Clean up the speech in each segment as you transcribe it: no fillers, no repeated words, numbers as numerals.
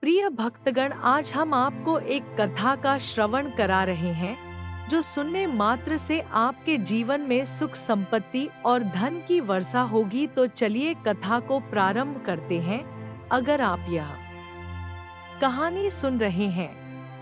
प्रिय भक्तगण, आज हम आपको एक कथा का श्रवण करा रहे हैं जो सुनने मात्र से आपके जीवन में सुख संपत्ति और धन की वर्षा होगी। तो चलिए कथा को प्रारंभ करते हैं। अगर आप यह कहानी सुन रहे हैं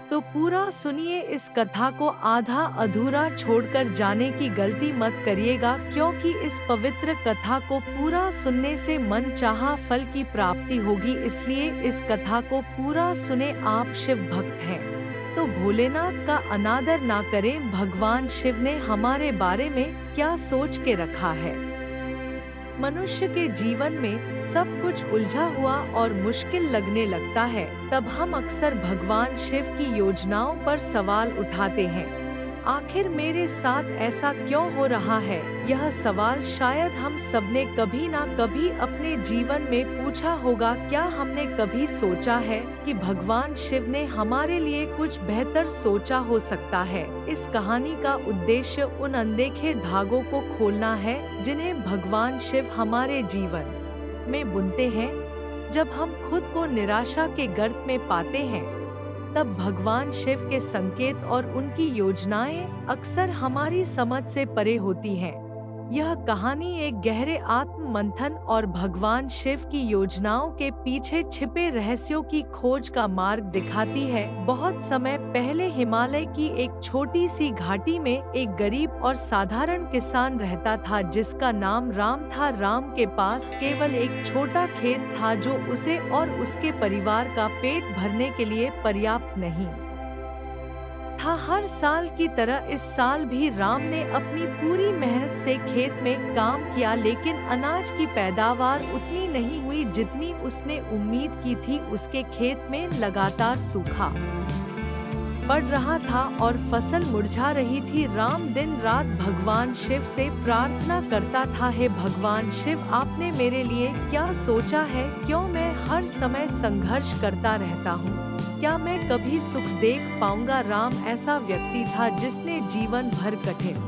तो पूरा सुनिए। इस कथा को आधा अधूरा छोड़कर जाने की गलती मत करिएगा, क्योंकि इस पवित्र कथा को पूरा सुनने से मन चाहा फल की प्राप्ति होगी। इसलिए इस कथा को पूरा सुने। आप शिव भक्त हैं तो भोलेनाथ का अनादर ना करें। भगवान शिव ने हमारे बारे में क्या सोच के रखा है। मनुष्य के जीवन में सब कुछ उलझा हुआ और मुश्किल लगने लगता है, तब हम अक्सर भगवान शिव की योजनाओं पर सवाल उठाते हैं। आखिर मेरे साथ ऐसा क्यों हो रहा है? यह सवाल शायद हम सबने कभी ना कभी अपने जीवन में पूछा होगा। क्या हमने कभी सोचा है कि भगवान शिव ने हमारे लिए कुछ बेहतर सोचा हो सकता है? इस कहानी का उद्देश्य उन अनदेखे धागों को खोलना है जिन्हें भगवान शिव हमारे जीवन में बुनते हैं। जब हम खुद को निराशा के गर्त में पाते हैं, तब भगवान शिव के संकेत और उनकी योजनाएं अक्सर हमारी समझ से परे होती हैं। यह कहानी एक गहरे आत्म मंथन और भगवान शिव की योजनाओं के पीछे छिपे रहस्यों की खोज का मार्ग दिखाती है। बहुत समय पहले हिमालय की एक छोटी सी घाटी में एक गरीब और साधारण किसान रहता था जिसका नाम राम था। राम के पास केवल एक छोटा खेत था जो उसे और उसके परिवार का पेट भरने के लिए पर्याप्त नहीं था। हर साल की तरह इस साल भी राम ने अपनी पूरी मेहनत से खेत में काम किया, लेकिन अनाज की पैदावार उतनी नहीं हुई जितनी उसने उम्मीद की थी। उसके खेत में लगातार सूखा पड़ रहा था और फसल मुरझा रही थी। राम दिन रात भगवान शिव से प्रार्थना करता था, हे भगवान शिव, आपने मेरे लिए क्या सोचा है? क्यों मैं हर समय संघर्ष करता रहता हूँ? क्या मैं कभी सुख देख पाऊंगा? राम ऐसा व्यक्ति था जिसने जीवन भर कठिन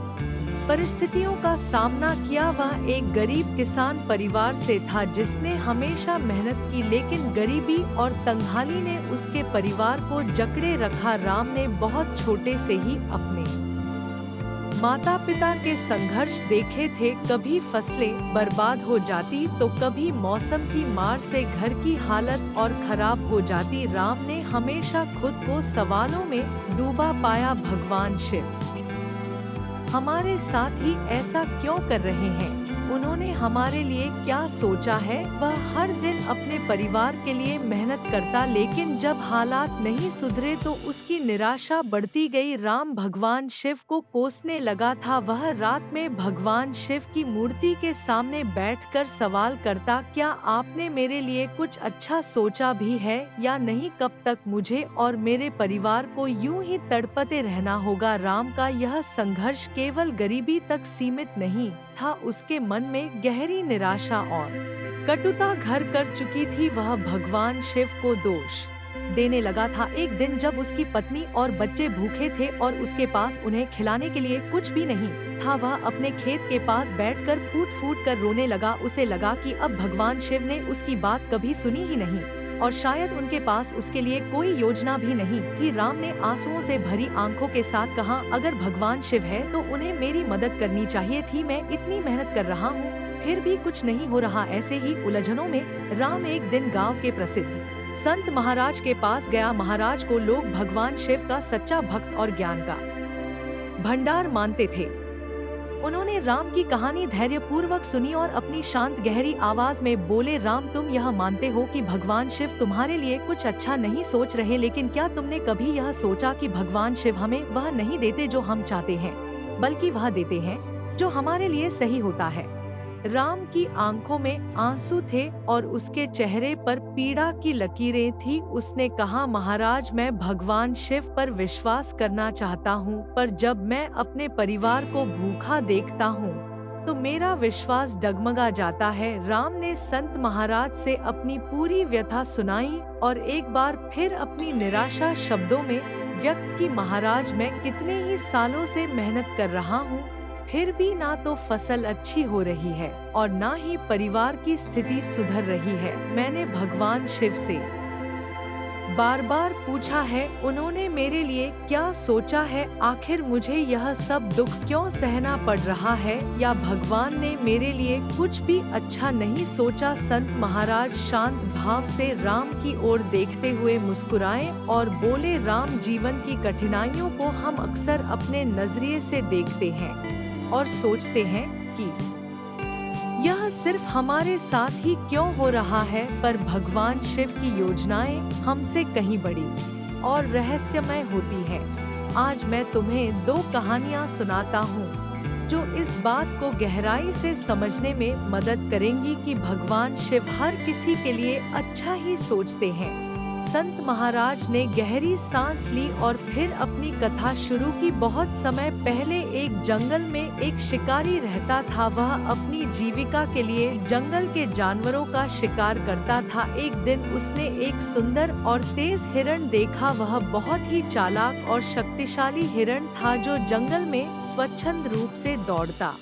परिस्थितियों का सामना किया। वह एक गरीब किसान परिवार से था जिसने हमेशा मेहनत की, लेकिन गरीबी और तंगहाली ने उसके परिवार को जकड़े रखा। राम ने बहुत छोटे से ही अपने माता पिता के संघर्ष देखे थे। कभी फसलें बर्बाद हो जाती तो कभी मौसम की मार से घर की हालत और खराब हो जाती। राम ने हमेशा खुद को सवालों में डूबा पाया, भगवान शिव हमारे साथ ही ऐसा क्यों कर रहे हैं? उन्होंने हमारे लिए क्या सोचा है? वह हर दिन अपने परिवार के लिए मेहनत करता, लेकिन जब हालात नहीं सुधरे तो उसकी निराशा बढ़ती गई। राम भगवान शिव को कोसने लगा था। वह रात में भगवान शिव की मूर्ति के सामने बैठकर सवाल करता, क्या आपने मेरे लिए कुछ अच्छा सोचा भी है या नहीं? कब तक मुझे और मेरे परिवार को यूं ही तड़पते रहना होगा? राम का यह संघर्ष केवल गरीबी तक सीमित नहीं था, उसके मन में गहरी निराशा और कटुता घर कर चुकी थी। वह भगवान शिव को दोष देने लगा था। एक दिन जब उसकी पत्नी और बच्चे भूखे थे और उसके पास उन्हें खिलाने के लिए कुछ भी नहीं था, वह अपने खेत के पास बैठकर फूट फूट कर रोने लगा। उसे लगा कि अब भगवान शिव ने उसकी बात कभी सुनी ही नहीं और शायद उनके पास उसके लिए कोई योजना भी नहीं थी। राम ने आंसुओं से भरी आंखों के साथ कहा, अगर भगवान शिव है तो उन्हें मेरी मदद करनी चाहिए थी। मैं इतनी मेहनत कर रहा हूँ, फिर भी कुछ नहीं हो रहा। ऐसे ही उलझनों में राम एक दिन गांव के प्रसिद्ध संत महाराज के पास गया। महाराज को लोग भगवान शिव का सच्चा भक्त और ज्ञान का भंडार मानते थे। उन्होंने राम की कहानी धैर्य पूर्वक सुनी और अपनी शांत गहरी आवाज में बोले, राम, तुम यह मानते हो कि भगवान शिव तुम्हारे लिए कुछ अच्छा नहीं सोच रहे, लेकिन क्या तुमने कभी यह सोचा कि भगवान शिव हमें वह नहीं देते जो हम चाहते हैं, बल्कि वह देते हैं जो हमारे लिए सही होता है? राम की आंखों में आंसू थे और उसके चेहरे पर पीड़ा की लकीरें थी। उसने कहा, महाराज, मैं भगवान शिव पर विश्वास करना चाहता हूँ, पर जब मैं अपने परिवार को भूखा देखता हूँ तो मेरा विश्वास डगमगा जाता है। राम ने संत महाराज से अपनी पूरी व्यथा सुनाई और एक बार फिर अपनी निराशा शब्दों में व्यक्त की, महाराज, मैं कितने ही सालों से मेहनत कर रहा हूँ, फिर भी ना तो फसल अच्छी हो रही है और ना ही परिवार की स्थिति सुधर रही है। मैंने भगवान शिव से बार बार पूछा है, उन्होंने मेरे लिए क्या सोचा है, आखिर मुझे यह सब दुख क्यों सहना पड़ रहा है, या भगवान ने मेरे लिए कुछ भी अच्छा नहीं सोचा। संत महाराज शांत भाव से राम की ओर देखते हुए मुस्कुराए और बोले, राम, जीवन की कठिनाइयों को हम अक्सर अपने नजरिए से देखते हैं और सोचते हैं कि यह सिर्फ हमारे साथ ही क्यों हो रहा है, पर भगवान शिव की योजनाएं हमसे कहीं बड़ी और रहस्यमय होती है। आज मैं तुम्हें 2 कहानियां सुनाता हूँ जो इस बात को गहराई से समझने में मदद करेंगी कि भगवान शिव हर किसी के लिए अच्छा ही सोचते हैं। संत महाराज ने गहरी सांस ली और फिर अपनी कथा शुरू की। बहुत समय पहले एक जंगल में एक शिकारी रहता था। वह अपनी जीविका के लिए जंगल के जानवरों का शिकार करता था। एक दिन उसने एक सुंदर और तेज हिरण देखा। वह बहुत ही चालाक और शक्तिशाली हिरण था जो जंगल में स्वच्छंद रूप से दौड़ता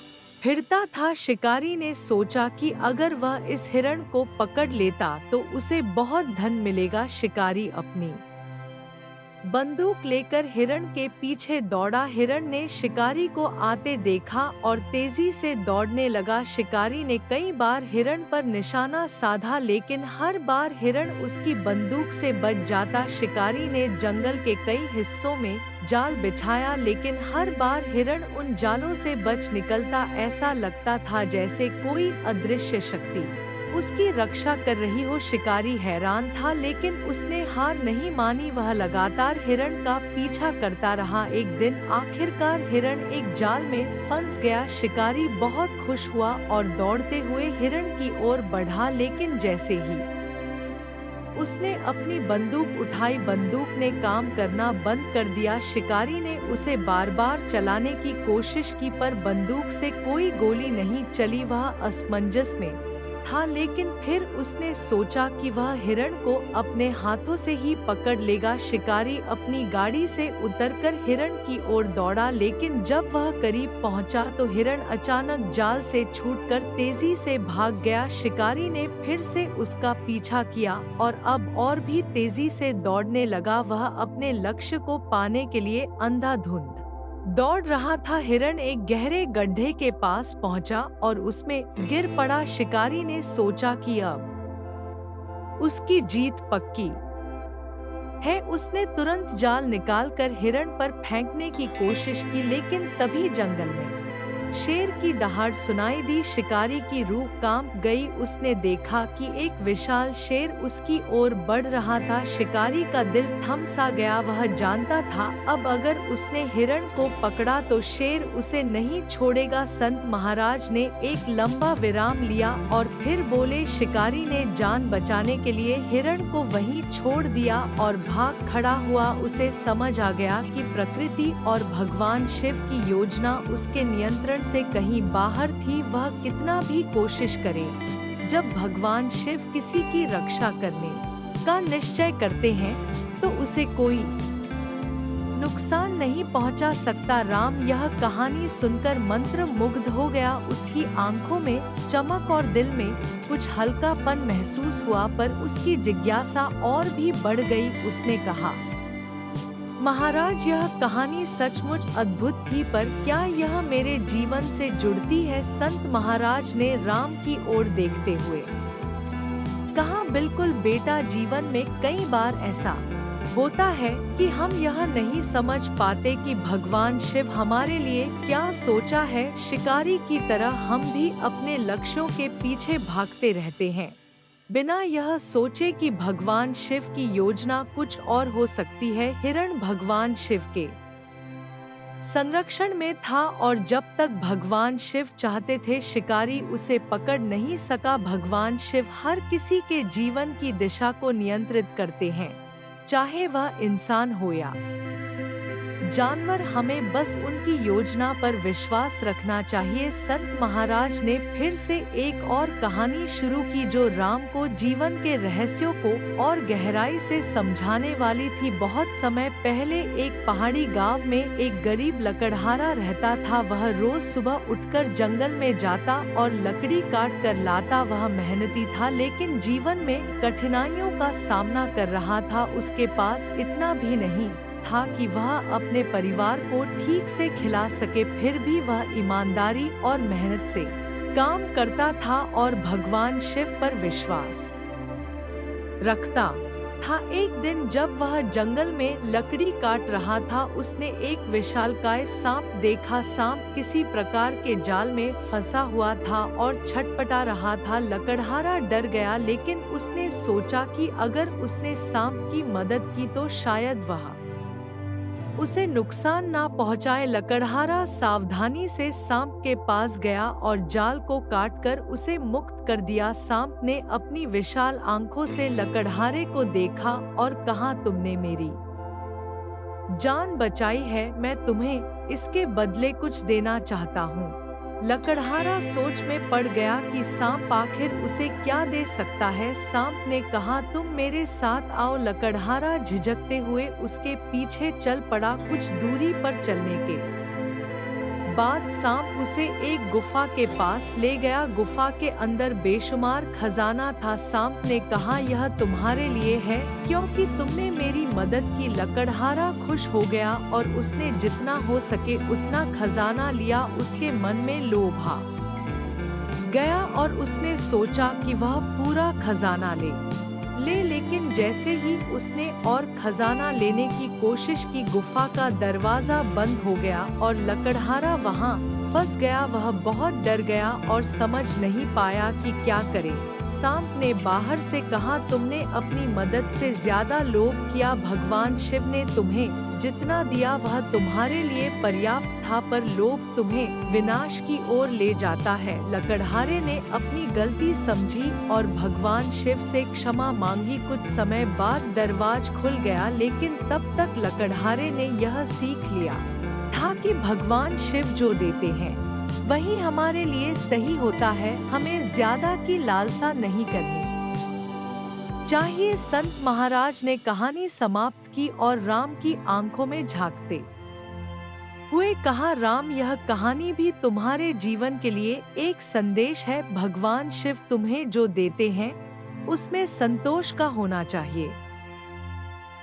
फिरता था। शिकारी ने सोचा कि अगर वह इस हिरण को पकड़ लेता तो उसे बहुत धन मिलेगा। शिकारी अपनी बंदूक लेकर हिरण के पीछे दौड़ा। हिरण ने शिकारी को आते देखा और तेजी से दौड़ने लगा। शिकारी ने कई बार हिरण पर निशाना साधा, लेकिन हर बार हिरण उसकी बंदूक से बच जाता। शिकारी ने जंगल के कई हिस्सों में जाल बिछाया, लेकिन हर बार हिरण उन जालों से बच निकलता। ऐसा लगता था जैसे कोई अदृश्य शक्ति उसकी रक्षा कर रही हो। शिकारी हैरान था, लेकिन उसने हार नहीं मानी। वह लगातार हिरण का पीछा करता रहा। एक दिन आखिरकार हिरण एक जाल में फंस गया। शिकारी बहुत खुश हुआ और दौड़ते हुए हिरण की ओर बढ़ा, लेकिन जैसे ही उसने अपनी बंदूक उठाई, बंदूक ने काम करना बंद कर दिया। शिकारी ने उसे बार बार चलाने की कोशिश की, पर बंदूक से कोई गोली नहीं चली। वह असमंजस में था, लेकिन फिर उसने सोचा कि वह हिरण को अपने हाथों से ही पकड़ लेगा। शिकारी अपनी गाड़ी से उतरकर हिरण की ओर दौड़ा, लेकिन जब वह करीब पहुंचा तो हिरण अचानक जाल से छूटकर तेजी से भाग गया। शिकारी ने फिर से उसका पीछा किया और अब और भी तेजी से दौड़ने लगा। वह अपने लक्ष्य को पाने के लिए अंधाधुंध दौड़ रहा था। हिरण एक गहरे गड्ढे के पास पहुंचा और उसमें गिर पड़ा। शिकारी ने सोचा कि अब उसकी जीत पक्की है। उसने तुरंत जाल निकालकर हिरण पर फेंकने की कोशिश की, लेकिन तभी जंगल में शेर की दहाड़ सुनाई दी। शिकारी की रूह कांप गई। उसने देखा कि एक विशाल शेर उसकी ओर बढ़ रहा था। शिकारी का दिल थम सा गया। वह जानता था अब अगर उसने हिरण को पकड़ा तो शेर उसे नहीं छोड़ेगा। संत महाराज ने एक लंबा विराम लिया और फिर बोले, शिकारी ने जान बचाने के लिए हिरण को वहीं छोड़ दिया और भाग खड़ा हुआ। उसे समझ आ गया कि प्रकृति और भगवान शिव की योजना उसके नियंत्रण से कहीं बाहर थी। वह कितना भी कोशिश करे, जब भगवान शिव किसी की रक्षा करने का निश्चय करते हैं तो उसे कोई नुकसान नहीं पहुंचा सकता। राम यह कहानी सुनकर मंत्र मुग्ध हो गया। उसकी आंखों में चमक और दिल में कुछ हल्कापन महसूस हुआ, पर उसकी जिज्ञासा और भी बढ़ गई। उसने कहा, महाराज, यह कहानी सचमुच अद्भुत थी, पर क्या यह मेरे जीवन से जुड़ती है? संत महाराज ने राम की ओर देखते हुए कहा, बिल्कुल बेटा, जीवन में कई बार ऐसा होता है कि हम यह नहीं समझ पाते कि भगवान शिव हमारे लिए क्या सोचा है। शिकारी की तरह हम भी अपने लक्ष्यों के पीछे भागते रहते हैं, बिना यह सोचे कि भगवान शिव की योजना कुछ और हो सकती है। हिरण भगवान शिव के संरक्षण में था और जब तक भगवान शिव चाहते थे शिकारी उसे पकड़ नहीं सका। भगवान शिव हर किसी के जीवन की दिशा को नियंत्रित करते हैं, चाहे वह इंसान हो या जानवर, हमें बस उनकी योजना पर विश्वास रखना चाहिए। संत महाराज ने फिर से एक और कहानी शुरू की जो राम को जीवन के रहस्यों को और गहराई से समझाने वाली थी। बहुत समय पहले एक पहाड़ी गांव में एक गरीब लकड़हारा रहता था। वह रोज सुबह उठकर जंगल में जाता और लकड़ी काट कर लाता। वह मेहनती था लेकिन जीवन में कठिनाइयों का सामना कर रहा था। उसके पास इतना भी नहीं था कि वह अपने परिवार को ठीक से खिला सके। फिर भी वह ईमानदारी और मेहनत से काम करता था और भगवान शिव पर विश्वास रखता था। एक दिन जब वह जंगल में लकड़ी काट रहा था, उसने एक विशालकाय सांप देखा। सांप किसी प्रकार के जाल में फंसा हुआ था और छटपटा रहा था। लकड़हारा डर गया लेकिन उसने सोचा कि अगर उसने सांप की मदद की तो शायद वह उसे नुकसान ना पहुंचाए। लकड़हारा सावधानी से सांप के पास गया और जाल को काटकर उसे मुक्त कर दिया। सांप ने अपनी विशाल आंखों से लकड़हारे को देखा और कहा, तुमने मेरी जान बचाई है, मैं तुम्हें इसके बदले कुछ देना चाहता हूँ। लकड़हारा सोच में पड़ गया कि सांप आखिर उसे क्या दे सकता है। सांप ने कहा, तुम मेरे साथ आओ। लकड़हारा झिझकते हुए उसके पीछे चल पड़ा। कुछ दूरी पर चलने के बाद सांप उसे एक गुफा के पास ले गया। गुफा के अंदर बेशुमार खजाना था। सांप ने कहा, यह तुम्हारे लिए है क्योंकि तुमने मेरी मदद की। लकड़हारा खुश हो गया और उसने जितना हो सके उतना खजाना लिया। उसके मन में लोभ आ गया और उसने सोचा कि वह पूरा खजाना लेकिन जैसे ही उसने और खजाना लेने की कोशिश की, गुफा का दरवाजा बंद हो गया और लकड़हारा वहां फंस गया। वह बहुत डर गया और समझ नहीं पाया कि क्या करे। सांप ने बाहर से कहा, तुमने अपनी मदद से ज्यादा लोभ किया। भगवान शिव ने तुम्हें जितना दिया वह तुम्हारे लिए पर्याप्त था, पर लोभ तुम्हें विनाश की ओर ले जाता है। लकड़हारे ने अपनी गलती समझी और भगवान शिव से क्षमा मांगी। कुछ समय बाद दरवाजा खुल गया लेकिन तब तक लकड़हारे ने यह सीख लिया था कि भगवान शिव जो देते हैं वही हमारे लिए सही होता है। हमें ज्यादा की लालसा नहीं करनी चाहिए। संत महाराज ने कहानी समाप्त की और राम की आंखों में झांकते हुए कहा, राम, यह कहानी भी तुम्हारे जीवन के लिए एक संदेश है। भगवान शिव तुम्हें जो देते हैं उसमें संतोष का होना चाहिए।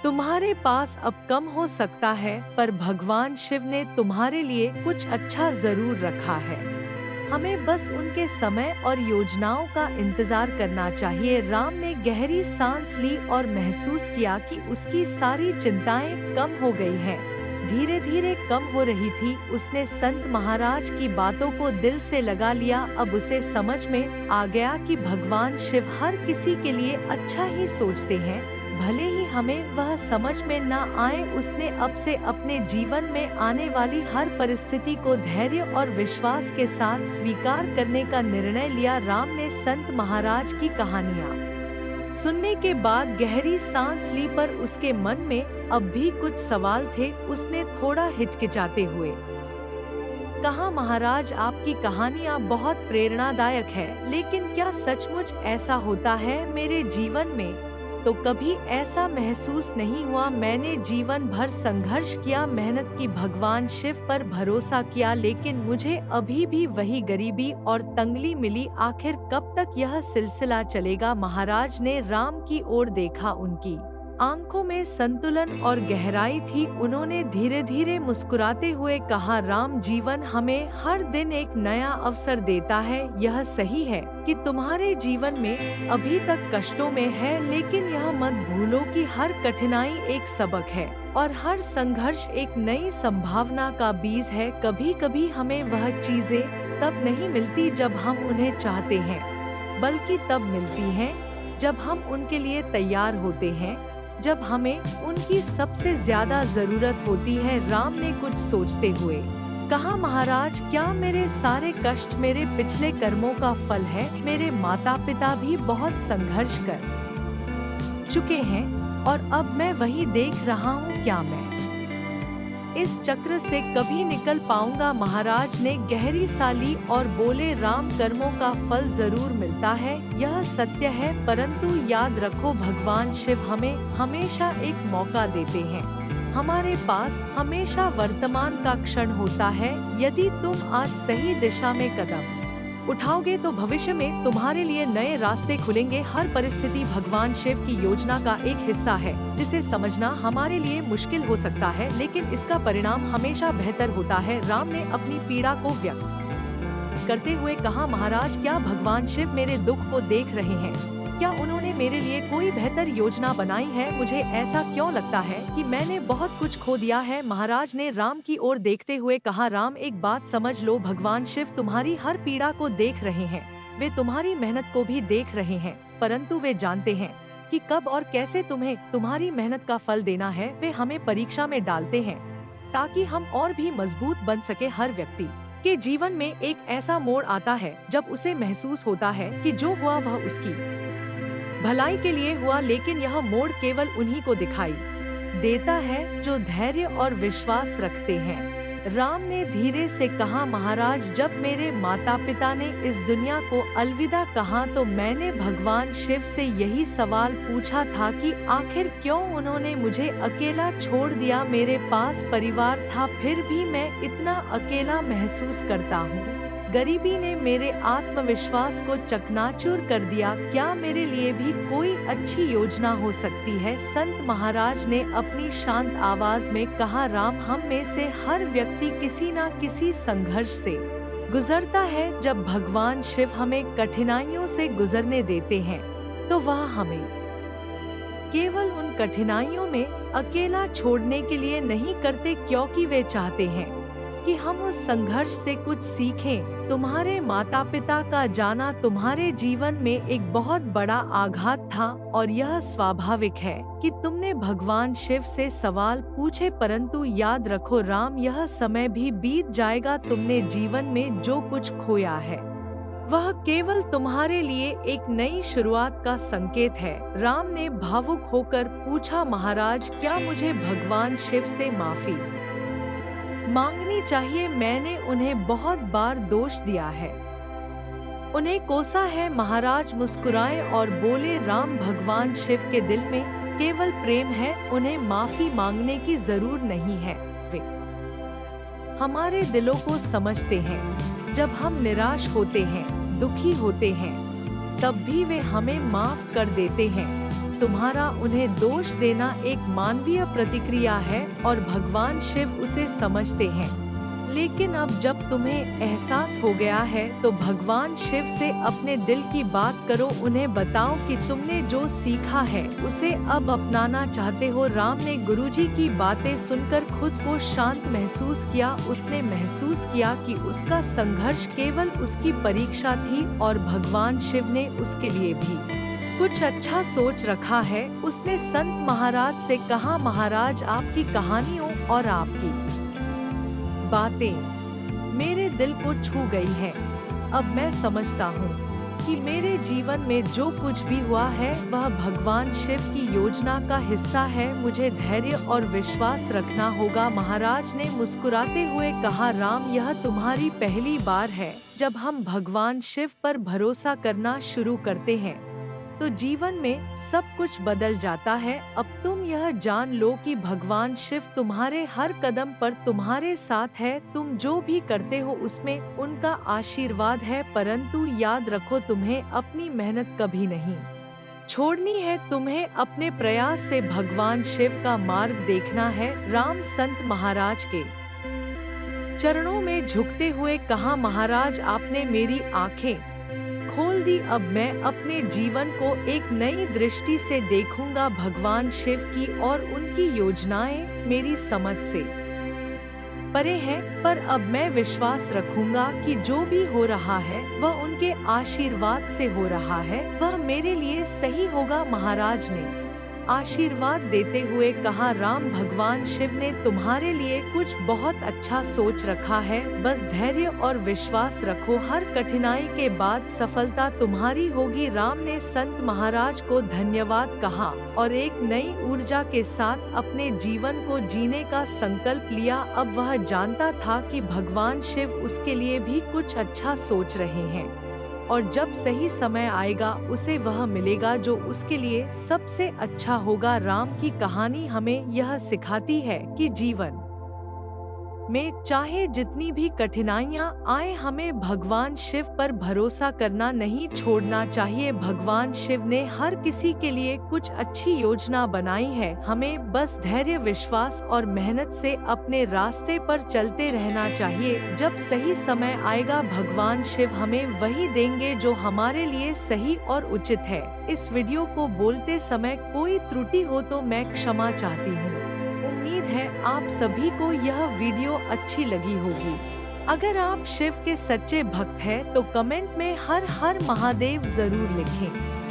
तुम्हारे पास अब कम हो सकता है, पर भगवान शिव ने तुम्हारे लिए कुछ अच्छा जरूर रखा है। हमें बस उनके समय और योजनाओं का इंतजार करना चाहिए। राम ने गहरी सांस ली और महसूस किया कि उसकी सारी चिंताएं कम हो गई हैं। धीरे धीरे कम हो रही थी। उसने संत महाराज की बातों को दिल से लगा लिया। अब उसे समझ में आ गया कि भगवान शिव हर किसी के लिए अच्छा ही सोचते हैं, भले ही हमें वह समझ में न आए। उसने अब से अपने जीवन में आने वाली हर परिस्थिति को धैर्य और विश्वास के साथ स्वीकार करने का निर्णय लिया। राम ने संत महाराज की कहानियाँ सुनने के बाद गहरी सांस ली, पर उसके मन में अब भी कुछ सवाल थे। उसने थोड़ा हिचकिचाते हुए कहा, महाराज, आपकी कहानियाँ बहुत प्रेरणादायक है, लेकिन क्या सचमुच ऐसा होता है मेरे जीवन में? तो कभी ऐसा महसूस नहीं हुआ। मैंने जीवन भर संघर्ष किया, मेहनत की, भगवान शिव पर भरोसा किया, लेकिन मुझे अभी भी वही गरीबी और तंगली मिली। आखिर कब तक यह सिलसिला चलेगा? महाराज ने राम की ओर देखा। उनकी आंखों में संतुलन और गहराई थी। उन्होंने धीरे धीरे मुस्कुराते हुए कहा, राम, जीवन हमें हर दिन एक नया अवसर देता है। यह सही है कि तुम्हारे जीवन में अभी तक कष्टों में है, लेकिन यह मत भूलो कि हर कठिनाई एक सबक है और हर संघर्ष एक नई संभावना का बीज है। कभी कभी हमें वह चीजें तब नहीं मिलती जब हम उन्हें चाहते हैं, बल्कि तब मिलती हैं जब हम उनके लिए तैयार होते हैं, जब हमें उनकी सबसे ज्यादा जरूरत होती है। राम ने कुछ सोचते हुए कहा, महाराज, क्या मेरे सारे कष्ट मेरे पिछले कर्मों का फल है? मेरे माता पिता भी बहुत संघर्ष कर चुके हैं और अब मैं वही देख रहा हूँ। क्या मैं इस चक्र से कभी निकल पाऊंगा। महाराज ने गहरी सा ली और बोले, राम, कर्मों का फल जरूर मिलता है, यह सत्य है, परंतु याद रखो भगवान शिव हमें हमेशा एक मौका देते हैं। हमारे पास हमेशा वर्तमान का क्षण होता है। यदि तुम आज सही दिशा में कदम उठाओगे तो भविष्य में तुम्हारे लिए नए रास्ते खुलेंगे। हर परिस्थिति भगवान शिव की योजना का एक हिस्सा है, जिसे समझना हमारे लिए मुश्किल हो सकता है, लेकिन इसका परिणाम हमेशा बेहतर होता है। राम ने अपनी पीड़ा को व्यक्त करते हुए कहा, महाराज, क्या भगवान शिव मेरे दुख को देख रहे हैं? क्या उन्होंने मेरे लिए कोई बेहतर योजना बनाई है? मुझे ऐसा क्यों लगता है कि मैंने बहुत कुछ खो दिया है? महाराज ने राम की ओर देखते हुए कहा, राम, एक बात समझ लो, भगवान शिव तुम्हारी हर पीड़ा को देख रहे हैं। वे तुम्हारी मेहनत को भी देख रहे हैं, परंतु वे जानते हैं कि कब और कैसे तुम्हें तुम्हारी मेहनत का फल देना है। वे हमें परीक्षा में डालते हैं ताकि हम और भी मजबूत बन सके। हर व्यक्ति के जीवन में एक ऐसा मोड़ आता है जब उसे महसूस होता है कि जो हुआ वह उसकी भलाई के लिए हुआ, लेकिन यह मोड़ केवल उन्हीं को दिखाई देता है जो धैर्य और विश्वास रखते हैं। राम ने धीरे से कहा, महाराज, जब मेरे माता पिता ने इस दुनिया को अलविदा कहा तो मैंने भगवान शिव से यही सवाल पूछा था कि आखिर क्यों उन्होंने मुझे अकेला छोड़ दिया। मेरे पास परिवार था, फिर भी मैं इतना अकेला महसूस करता हूँ। गरीबी ने मेरे आत्मविश्वास को चकनाचूर कर दिया। क्या मेरे लिए भी कोई अच्छी योजना हो सकती है? संत महाराज ने अपनी शांत आवाज में कहा, राम, हम में से हर व्यक्ति किसी न किसी संघर्ष से गुजरता है। जब भगवान शिव हमें कठिनाइयों से गुजरने देते हैं तो वह हमें केवल उन कठिनाइयों में अकेला छोड़ने के लिए नहीं करते, क्योंकि वे चाहते हैं कि हम उस संघर्ष से कुछ सीखें। तुम्हारे माता पिता का जाना तुम्हारे जीवन में एक बहुत बड़ा आघात था और यह स्वाभाविक है कि तुमने भगवान शिव से सवाल पूछे, परंतु याद रखो राम, यह समय भी बीत जाएगा। तुमने जीवन में जो कुछ खोया है वह केवल तुम्हारे लिए एक नई शुरुआत का संकेत है। राम ने भावुक होकर पूछा, महाराज, क्या मुझे भगवान शिव से माफी मांगनी चाहिए? मैंने उन्हें बहुत बार दोष दिया है, उन्हें कोसा है। महाराज मुस्कुराए और बोले, राम, भगवान शिव के दिल में केवल प्रेम है, उन्हें माफी मांगने की जरूरत नहीं है। वे हमारे दिलों को समझते हैं। जब हम निराश होते हैं, दुखी होते हैं, तब भी वे हमें माफ कर देते हैं। तुम्हारा उन्हें दोष देना एक मानवीय प्रतिक्रिया है और भगवान शिव उसे समझते हैं। लेकिन अब जब तुम्हें एहसास हो गया है तो भगवान शिव से अपने दिल की बात करो। उन्हें बताओ कि तुमने जो सीखा है उसे अब अपनाना चाहते हो। राम ने गुरुजी की बातें सुनकर खुद को शांत महसूस किया। उसने महसूस किया कि उसका संघर्ष केवल उसकी परीक्षा थी और भगवान शिव ने उसके लिए भी कुछ अच्छा सोच रखा है। उसने संत महाराज से कहा, महाराज, आपकी कहानियों और आपकी बातें मेरे दिल को छू गई हैं। अब मैं समझता हूँ कि मेरे जीवन में जो कुछ भी हुआ है वह भगवान शिव की योजना का हिस्सा है। मुझे धैर्य और विश्वास रखना होगा। महाराज ने मुस्कुराते हुए कहा, राम, यह तुम्हारी पहली बार है जब हम भगवान शिव पर भरोसा करना शुरू करते हैं तो जीवन में सब कुछ बदल जाता है। अब तुम यह जान लो कि भगवान शिव तुम्हारे हर कदम पर तुम्हारे साथ है। तुम जो भी करते हो उसमें उनका आशीर्वाद है, परंतु याद रखो तुम्हें अपनी मेहनत कभी नहीं छोड़नी है। तुम्हें अपने प्रयास से भगवान शिव का मार्ग देखना है। राम संत महाराज के चरणों में झुकते हुए कहा, महाराज, आपने मेरी आंखें खोल दी। अब मैं अपने जीवन को एक नई दृष्टि से देखूंगा। भगवान शिव की और उनकी योजनाएं मेरी समझ से परे हैं, पर अब मैं विश्वास रखूंगा कि जो भी हो रहा है वह उनके आशीर्वाद से हो रहा है, वह मेरे लिए सही होगा। महाराज ने आशीर्वाद देते हुए कहा, राम भगवान शिव ने तुम्हारे लिए कुछ बहुत अच्छा सोच रखा है, बस धैर्य और विश्वास रखो, हर कठिनाई के बाद सफलता तुम्हारी होगी। राम ने संत महाराज को धन्यवाद कहा और एक नई ऊर्जा के साथ अपने जीवन को जीने का संकल्प लिया। अब वह जानता था कि भगवान शिव उसके लिए भी कुछ अच्छा सोच रहे हैं और जब सही समय आएगा उसे वह मिलेगा जो उसके लिए सबसे अच्छा होगा। राम की कहानी हमें यह सिखाती है कि जीवन में चाहे जितनी भी कठिनाइयां आए, हमें भगवान शिव पर भरोसा करना नहीं छोड़ना चाहिए। भगवान शिव ने हर किसी के लिए कुछ अच्छी योजना बनाई है, हमें बस धैर्य, विश्वास और मेहनत से अपने रास्ते पर चलते रहना चाहिए। जब सही समय आएगा भगवान शिव हमें वही देंगे जो हमारे लिए सही और उचित है। इस वीडियो को बोलते समय कोई त्रुटि हो तो मैं क्षमा चाहती हूँ। उम्मीद है आप सभी को यह वीडियो अच्छी लगी होगी। अगर आप शिव के सच्चे भक्त हैं तो कमेंट में हर हर महादेव जरूर लिखें।